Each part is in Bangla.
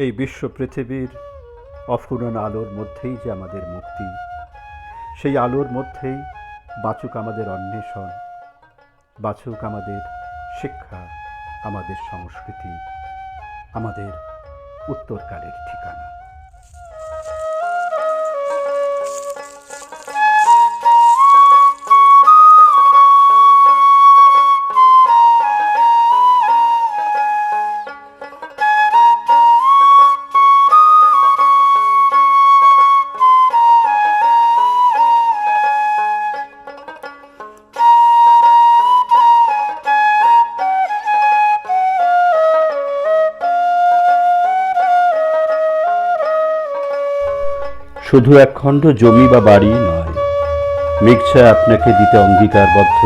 এই বিশ্ব পৃথিবীর অফুরন আলোর মধ্যেই যে আমাদের মুক্তি, সেই আলোর মধ্যেই বাঁচুক আমাদের অন্বেষণ, বাঁচুক আমাদের শিক্ষা, আমাদের সংস্কৃতি, আমাদের উত্তরকালের ঠিকানা। শুধু একখণ্ড জমি বা বাড়ি নয়, মেঘছায়া আপনাকে দিতে অঙ্গীকারবদ্ধ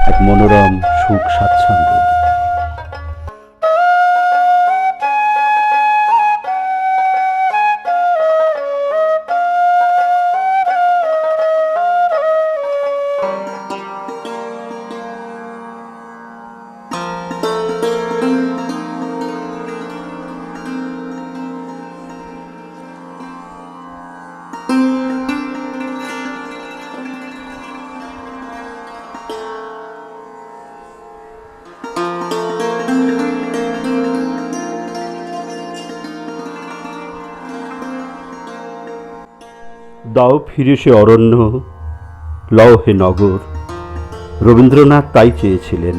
এক মনোরম সুখ স্বাচ্ছন্দ্য। দাও ফিরে সে অরণ্য, লও হে নগর। রবীন্দ্রনাথ তাই চেয়েছিলেন।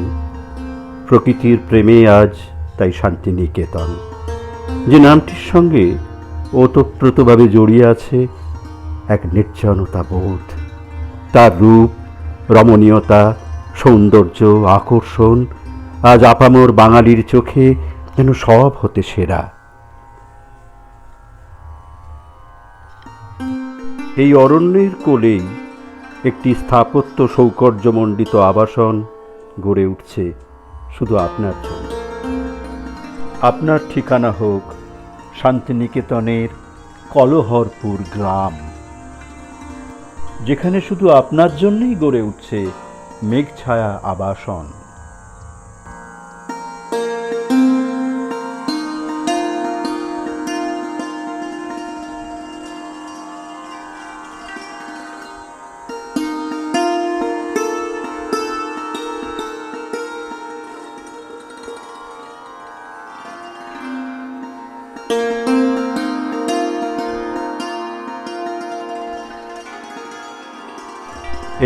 প্রকৃতির প্রেমে আজ তাই শান্তিনিকেতন, যে নামটির সঙ্গে ওতপ্রোতভাবে জড়িয়ে আছে এক নির্জনতা বোধ। তার রূপ, রমণীয়তা, সৌন্দর্য, আকর্ষণ আজ আপামর বাঙালির চোখে যেন সব হতে সেরা। এই অরণ্যের কোলেই একটি স্থাপত্য সৌকর্যমণ্ডিত আবাসন গড়ে উঠছে শুধু আপনার জন্য। আপনার ঠিকানা হোক শান্তিনিকেতনের কলহরপুর গ্রাম, যেখানে শুধু আপনার জন্যই গড়ে উঠছে মেঘছায়া আবাসন।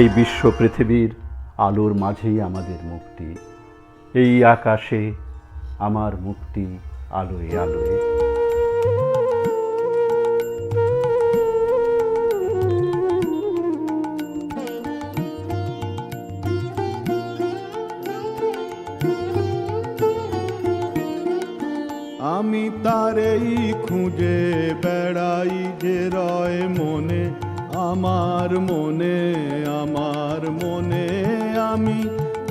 এই বিশ্ব পৃথিবীর আলোর মাঝেই আমাদের মুক্তি। এই আকাশে আমার মুক্তি, আলোয় আলোয়। আমি তারেই খুঁজে বেড়াই যে রয় মনে, আমার মনে, আমার মনে। আমি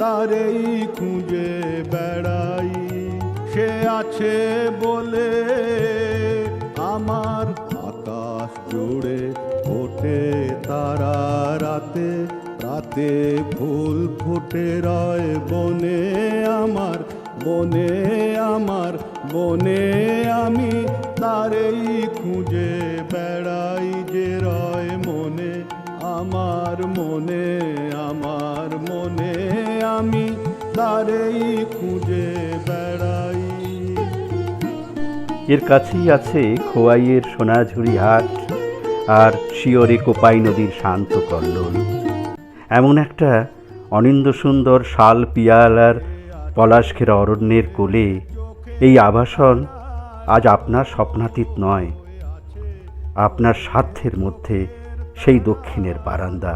তারেই খুঁজে বেড়াই, সে আছে বলে আমার আকাশ জুড়ে ফোটে তারা রাতে, রাতে ফুল ফুটে রয় বনে আমার, বনে আমার, বনে। আমি তারেই খুঁজে বেড়াই যে রয় মনে, আমার মনে, আমার মনে। আমি তারেই খুঁজে বেড়াই। এর কাছেই আছে খোয়াইয়ের সোনাঝুরি হাট আর শিয়রে কোপাই নদীর শান্ত কল্লোল। এমন একটা অনিন্দ্য সুন্দর শাল পিয়ালার পলাশঘেরা অরণ্যের কোলে এই আবাসন আজ আপনার স্বপ্নাতীত নয়, আপনার সাধ্যের মধ্যে সেই দক্ষিণের বারান্দা,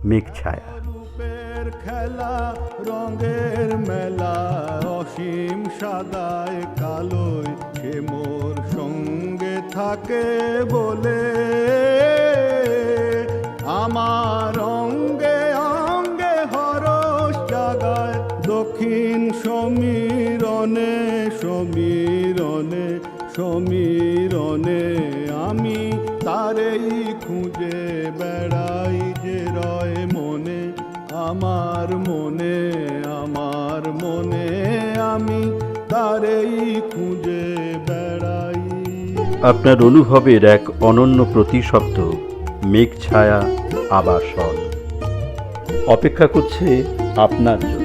মেঘছায়া। রূপের খেলা, রঙের মেলা, অসীম সাদায় কালোয় সে মোর সঙ্গে থাকে বলে আমার অঙ্গে অঙ্গে হরস জাগায় দক্ষিণ সমীরণে, সমীরণে, সমীরণে। আমি তারেই খুঁজে বেড়াই যে রয় মনে, আমার মনে, আমার মনে। আমি তারেই খুঁজে বেড়াই। আপনার অনুভবের এক অনন্য প্রতিশব্দ মেঘ ছায়া আবাসন অপেক্ষা করছে আপনার জন্য।